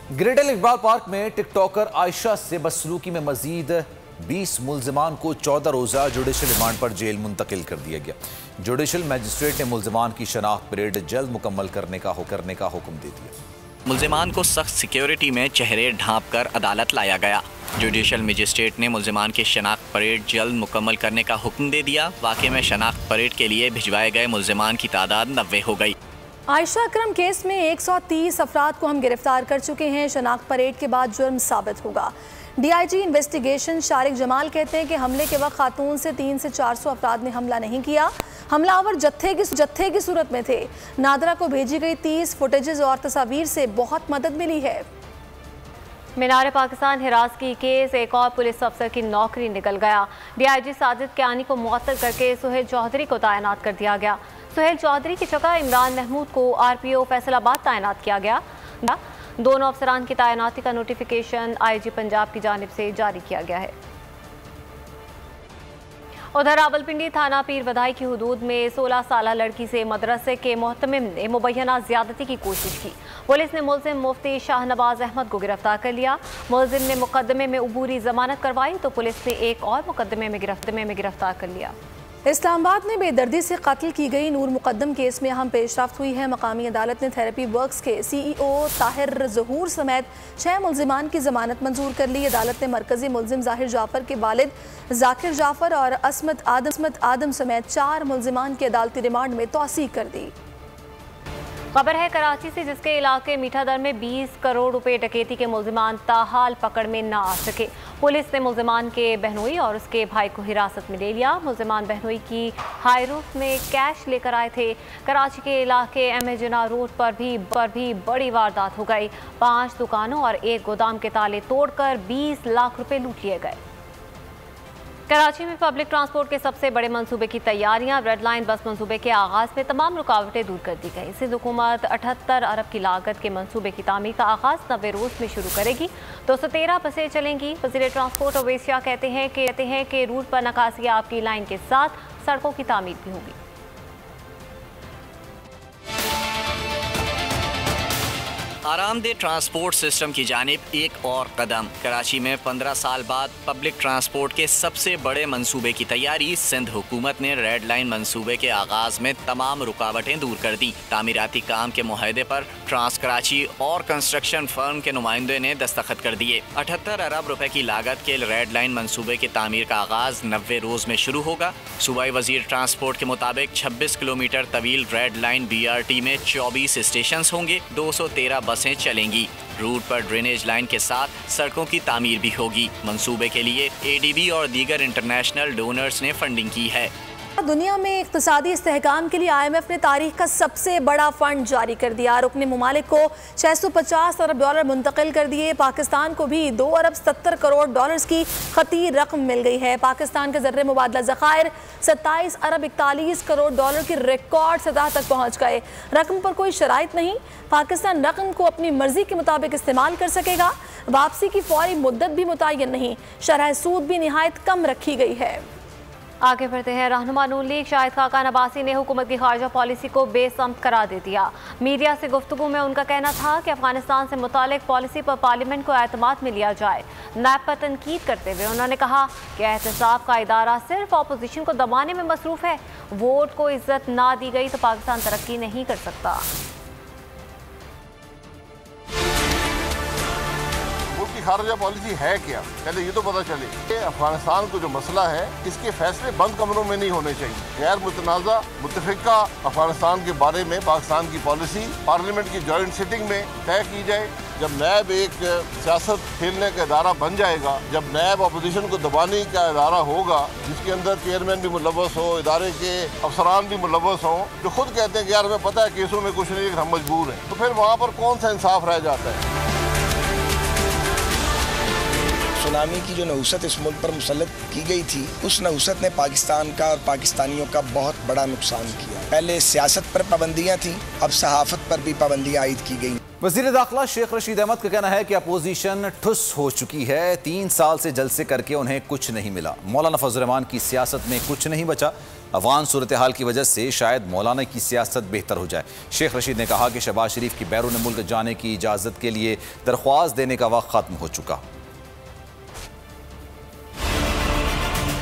Greater Iqbal park में TikToker Ayesha से बदसलूकी में मजीद 20 मुल्जिमान को 14 रोज़ा जुडिशल रिमांड पर जेल मुंतकिल कर दिया गया। जुडिशल मजिस्ट्रेट ने मुल्जिमान की शनाख्त परेड जल्द मुकम्मल करने का हुक्म दे दिया। मुल्जिमान को सख्त सिक्योरिटी में चेहरे ढांप कर अदालत लाया गया। जुडिशल मजिस्ट्रेट ने मुल्जिमान की शनाख्त परेड जल्द मुकम्मल करने का हुक्म दे दिया। वाक़े में शनाख्त परेड के लिए भिजवाए गए मुल्जिमान की तादाद 90 हो गई। आयशा अकरम केस में 130 अफराद को हम गिरफ्तार कर चुके हैं। शनाख्त परेड के बाद जुर्म साबित होगा। DIG इन्वेस्टिगेशन शारिक जमाल कहते हैं कि हमले के वक्त खातून से 300 से 400 अफराद ने हमला नहीं किया। हमलावर जत्थे की सूरत में थे। नादरा को भेजी गई 30 फुटेजेस और तस्वीर से बहुत मदद मिली है। मीनार पाकिस्तान हिरासगी केस एक और पुलिस अफसर की नौकरी निकल गया। DIG साजिद कियानी को मुअत्तल करके सुहेल चौधरी को तैनात कर दिया गया। सुहेल चौधरी की जगह इमरान महमूद को RPO फैसलाबाद तैनात किया गया। दोनों अफसरान की तैनाती का नोटिफिकेशन IG पंजाब की जानिब से जारी किया गया है। उधर रावलपिंडी थाना पीर बधाई की हुदूद में 16 साला लड़की से मदरसे के मोहतमिम ने मुबैना ज्यादती की कोशिश की। पुलिस ने मुल्जिम मुफ्ती शाहनवाज अहमद को गिरफ्तार कर लिया। मुल्जिम ने मुकदमे में अबूरी जमानत करवाई तो पुलिस ने एक और मुकदमे में गिरफ्तार कर लिया। इस्लामाबाद में बेदर्दी से कत्ल की गई नूर मुकद्दम केस में अहम पेशरफ्त हुई है। मकामी अदालत ने थेरेपी वर्क्स के CEO ताहिर ज़हूर समेत 6 मुल्जिमान की जमानत मंजूर कर ली। अदालत ने मरकजी मुल्जिम जाहिर जाफर के वालिद जाकिर जाफर और असमत आदम समेत 4 मुल्जिमान की अदालती रिमांड में तौसीक कर दी। खबर है कराची से, जिसके इलाके मीठादर में 20 करोड़ रुपए डकैती के मुल्जिमान ताहाल पकड़ में ना आ सके। पुलिस ने मुल्जिमान के बहनोई और उसके भाई को हिरासत में ले लिया। मुल्जिमान बहनोई की हाई रूफ में कैश लेकर आए थे। कराची के इलाके MA जिना रोड पर भी बड़ी वारदात हो गई। 5 दुकानों और एक गोदाम के ताले तोड़कर 20 लाख रुपए लूट लिए गए। कराची में पब्लिक ट्रांसपोर्ट के सबसे बड़े मंसूबे की तैयारियां। रेड लाइन बस मंसूबे के आगाज में तमाम रुकावटें दूर कर दी गई। सिंध हुकूमत 78 अरब की लागत के मंसूबे की तामीर का आगाज 90 रोज में शुरू करेगी। 213 बसें चलेंगी। वज़ीर ट्रांसपोर्ट ओवैसिया कहते हैं कि रूट पर नकासियाब की लाइन के साथ सड़कों की तामीर भी होगी। आरामदेह ट्रांसपोर्ट सिस्टम की जानिब एक और कदम। कराची में 15 साल बाद पब्लिक ट्रांसपोर्ट के सबसे बड़े मंसूबे की तैयारी। सिंध हुकूमत ने रेड लाइन मंसूबे के आगाज में तमाम रुकावटें दूर कर दी। तामीराती काम के मुआहदे पर ट्रांस कराची और कंस्ट्रक्शन फर्म के नुमाइंदे ने दस्तखत कर दिए। 78 अरब रुपए की लागत के रेड लाइन मंसूबे की तामीर का आगाज 90 रोज में शुरू होगा। सूबाई वजीर ट्रांसपोर्ट के मुताबिक 26 किलोमीटर तवील रेड लाइन BRT में 24 स्टेशन होंगे। 213 बसें चलेंगी। रूट पर ड्रेनेज लाइन के साथ सड़कों की तामीर भी होगी। मंसूबे के लिए ADB और दीगर इंटरनेशनल डोनर्स ने फंडिंग की है। दुनिया में इक़्तिसादी इस्तेहकाम के लिए IMF ने तारीख का सबसे बड़ा फंड जारी कर दिया। रुकन मुमालिक को 650 अरब डॉलर मुंतकिल कर दिए। पाकिस्तान को भी 2 अरब 70 करोड़ डॉलर्स की खती रकम मिल गई है। पाकिस्तान के ज़र्रे मुबादला ज़खायर 27 अरब 41 करोड़ डॉलर की रिकॉर्ड सतह तक पहुँच गए। रकम पर कोई शराइत नहीं। पाकिस्तान रकम को अपनी मर्जी के मुताबिक इस्तेमाल कर सकेगा। वापसी की फौरी मुद्दत भी मुतय्यन नहीं। शरह सूद भी निहायत कम रखी गई है। आगे बढ़ते हैं। रहनुमा नून लीग शाहिद खाकान अब्बासी ने हुकूमत की खारजा पॉलिसी को बेसमत करार दे दिया। मीडिया से गुफ्तगू में उनका कहना था कि अफगानिस्तान से मुतालिक पॉलिसी पर पार्लियामेंट को एतमाद में लिया जाए। नैब पर तनकीद करते हुए उन्होंने कहा कि एहतसाब का इदारा सिर्फ अपोजिशन को दबाने में मसरूफ है। वोट को इज्जत ना दी गई तो पाकिस्तान तरक्की नहीं कर सकता। खारजा पॉलिसी है क्या, पहले ये तो पता चले कि अफगानिस्तान को जो मसला है इसके फैसले बंद कमरों में नहीं होने चाहिए। गैर मुतनाज़ा मुत्तफ़िका अफगानिस्तान के बारे में पाकिस्तान की पॉलिसी पार्लियामेंट की जॉइंट सिटिंग में तय की जाए। जब नैब एक सियासत खेलने का इदारा बन जाएगा, जब नैब अपोजिशन को दबाने का इदारा होगा, जिसके अंदर चेयरमैन भी मुलव्वस हो, इदारे के अफसरान भी मुलव्वस हों, जो खुद कहते हैं कि यार हमें पता है केसों में कुछ नहीं लेकिन हम मजबूर हैं, तो फिर वहाँ पर कौन सा इंसाफ रह जाता है। सुनामी की जो नहुसत इस मुल्क पर मुसल्लत की गई थी, उस नहुसत ने पाकिस्तान का और पाकिस्तानियों का बहुत बड़ा नुकसान किया। पहले सियासत पर पाबंदियां थीं, अब सहाफत पर भी पाबंदियां आयद की गई। वज़ीर दाखिला शेख रशीद अहमद का कहना है कि अपोजिशन ठुस हो चुकी है। 3 साल से जलसे करके उन्हें कुछ नहीं मिला। मौलाना फजल रहमान की सियासत में कुछ नहीं बचा। अफगान सूरत हाल की वजह से शायद मौलाना की सियासत बेहतर हो जाए। शेख रशीद ने कहा कि शहबाज शरीफ की बैरून मुल्क जाने की इजाज़त के लिए दरख्वास्त देने का वक्त खत्म हो चुका।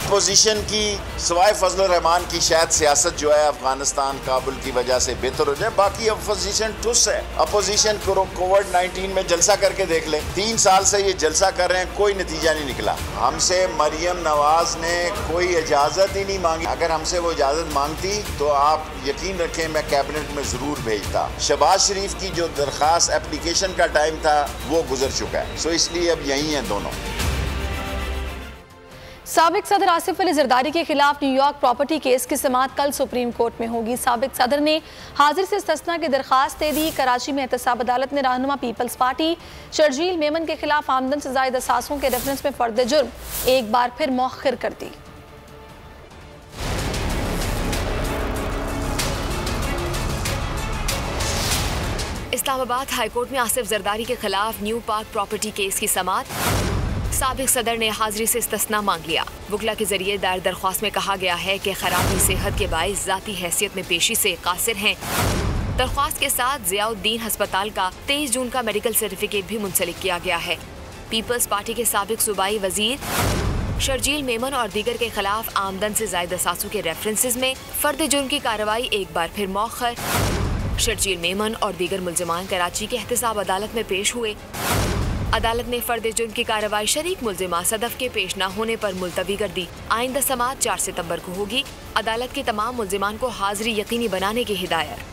अपोजिशन की सवाए फजल रहमान की शायद सियासत जो है अफगानिस्तान काबुल की वजह से बेहतर हो जाए। बाकी अपोजिशन ठुस है। अपोजिशन कोविड-19 में जलसा करके देख ले। 3 साल से ये जलसा कर रहे हैं, कोई नतीजा नहीं निकला। हमसे मरियम नवाज ने कोई इजाज़त ही नहीं मांगी। अगर हमसे वो इजाज़त मांगती तो आप यकीन रखें मैं कैबिनेट में ज़रूर भेजता। शहबाज शरीफ की जो दरख्वास्त एप्लीकेशन का टाइम था वो गुजर चुका है, सो इसलिए अब यही हैं दोनों। साबिक सदर आसिफ अली जरदारी के खिलाफ न्यूयॉर्क प्रॉपर्टी केस की समाअत कल सुप्रीम कोर्ट में होगी। साबिक सदर ने हाजिर से इस्तिस्ना की दरख्वास्त दे दी। कराची में एहतसाब अदालत ने रहनुमा पीपल्स पार्टी शर्जील मेमन के खिलाफ आमदन से ज़ायद असासों के रेफरेंस में फर्द जुर्म एक बार फिर मौखिर कर दी। इस्लामाबाद हाईकोर्ट में आसिफ जरदारी के खिलाफ न्यू पार्क प्रॉपर्टी केस की समाअत। साबिक सदर ने हाजिरी से इस्तिस्ना मांग लिया। वकला के जरिए दायर दरख्वास्त में कहा गया है कि खराबी सेहत के बाइस ज़ाती हैसियत में पेशी से कासिर हैं। दरख्वास्त के साथ ज़ियाउद्दीन अस्पताल का 23 जून का मेडिकल सर्टिफिकेट भी मुंसलिक किया गया है। पीपल्स पार्टी के साबिक सूबाई वजीर शर्जील मेमन और दीगर के खिलाफ आमदन से ज़ायद असासों के रेफरेंसेस में फर्द जुर्म की कार्रवाई एक बार फिर मौखर। शर्जील मेमन और दीगर मुल्जिमान कराची के एहतसाब अदालत में पेश हुए। अदालत ने फर्द जुर्म की कार्रवाई शरीक मुल्जिमा सदफ के पेश न होने पर मुलतवी कर दी। आइंदा समाअत 4 सितंबर को होगी। अदालत के तमाम मुल्जिमान को हाजिरी यकीनी बनाने की हिदायत।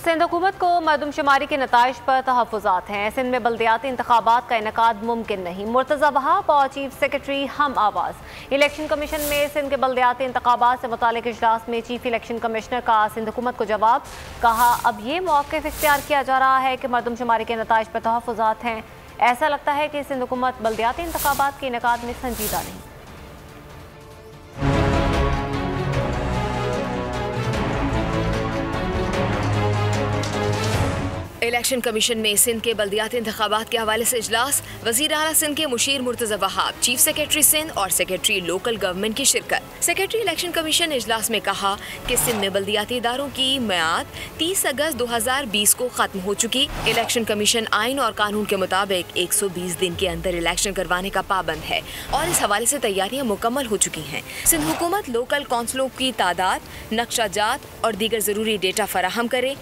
सिंध हुकूमत को मरदमशुमारी के नताइज पर तहफ़्फ़ुज़ात हैं। सिंध में बल्दियाती इंतखाबात का इनेकाद मुमकिन नहीं। मुर्तज़ा वहाब और चीफ सेक्रेटरी हम आवाज़। इलेक्शन कमीशन में सिंध के बल्दियाती इंतखाबात से मुतालिक इजलास में चीफ इलेक्शन कमिश्नर का सिंध हुकूमत को जवाब। कहा अब ये मौक़िफ़ इख्तियार किया जा रहा है कि मरदमशुमारी के नताइज पर तहफ़्फ़ुज़ात हैं। ऐसा लगता है कि सिंध हुकूमत बल्दियाती इंतखाबात के इनेकाद में संजीदा नहीं। इलेक्शन कमीशन में सिंध के बल्दियाती इंतखाबात के हवाले से इजलास। वज़ीर आला सिंध के मुशीर मुर्तज़ा वहाब, चीफ सेक्रेटरी सिंध और सेक्रेटरी लोकल गवर्नमेंट की शिरकत। सेक्रेटरी इलेक्शन कमीशन ने इजलास में कहा कि सिंध में बल्दियाती इदारों की मियाद 30 अगस्त 2020 को खत्म हो चुकी। इलेक्शन कमीशन आइन और कानून के मुताबिक 120 दिन के अंदर इलेक्शन करवाने का पाबंद है और इस हवाले से तैयारियां मुकम्मल हो चुकी हैं। सिंध हुकूमत लोकल कौंसलों की तादाद, नक्शा जात और दीगर ज़रूरी डेटा फराहम करे।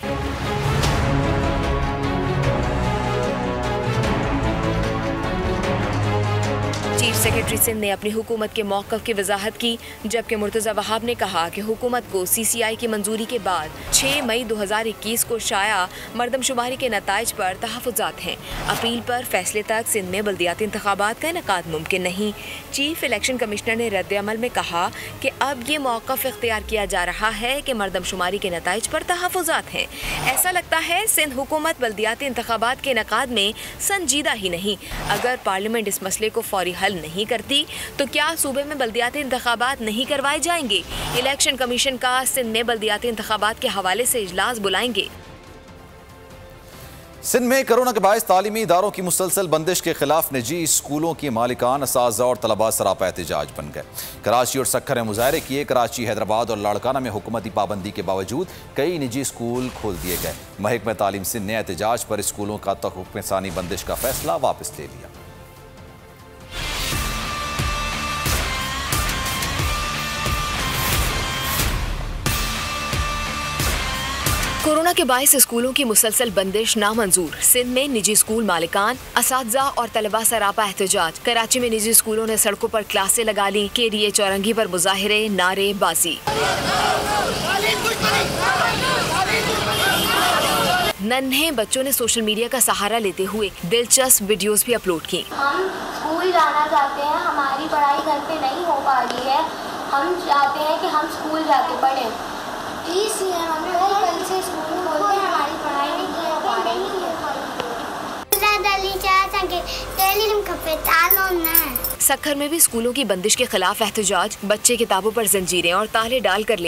चीफ सेक्रेटरी सिंध ने अपनी हुकूमत के मौक़िफ़ की वजाहत की, जबकि मुर्तज़ा वहाब ने कहा कि हुकूमत को CCI की मंजूरी के बाद 6 मई 2021 को शाया मरदमशुमारी के नताइज पर तहफ़्फ़ुज़ात हैं। अपील पर फैसले तक सिंध में बल्दियाती इंतखाबात का इनेकाद मुमकिन नहीं। चीफ इलेक्शन कमिश्नर ने रद्द-ए-अमल में कहा कि अब ये मौक़िफ़ इख्तियार किया जा रहा है कि मरदमशुमारी के नताइज पर तहफ़्फ़ुज़ात हैं। ऐसा लगता है सिंध हुकूमत बल्दियाती इंतखाबात के इनेकाद में संजीदा ही नहीं। अगर पार्लियामेंट इस मसले को फौरी हल नहीं करती तो क्या सूबे में बल्दियाती इंतखाबात नहीं करवाए जाएंगे? इलेक्शन कमीशन का सिंध में बल्दियाती इंतखाबात के हवाले से इजलास बुलाएंगे। सिंध में कोरोना के बायस तालीमी इदारों की मुसलसल बंदिश के खिलाफ निजी स्कूलों के मालिकान, असातिज़ा और तलबा सरापा एहतजाज बन गए। कराची और सक्खर में मुजाहरे किए। कराची, हैदराबाद और लाड़काना में हुकूमती पाबंदी के बावजूद कई निजी स्कूल खोल दिए गए। महकमा तालीम सिंध ने एहतजाज पर स्कूलों का तहफ़्फ़ुज़ बंदिश का फैसला वापस ले लिया। कोरोना के बायस स्कूलों की मुसलसल बंदिश नामंजूर। सिंध में निजी स्कूल मालिकान, असातिज़ा और तलबा सरापा एहतजाज। कराची में निजी स्कूलों ने सड़कों पर क्लासें लगा ली। KDA चौरंगी पर मुजाहिरे, नारेबाजी। नन्हे बच्चों ने सोशल मीडिया का सहारा लेते हुए दिलचस्प वीडियोस भी अपलोड की। हम स्कूल जाना चाहते हैं, हमारी पढ़ाई घर पे नहीं हो पा रही है, हम चाहते हैं कि हम स्कूल जाके पढ़ें। प्लीज़ हमें कल से स्कूल खोल के हमारी पढ़ाई नहीं हो पा रही है। सक्खर में भी स्कूलों की बंदिश के खिलाफ एहतजाज। बच्चे किताबों पर जंजीरें और ताले डाल कर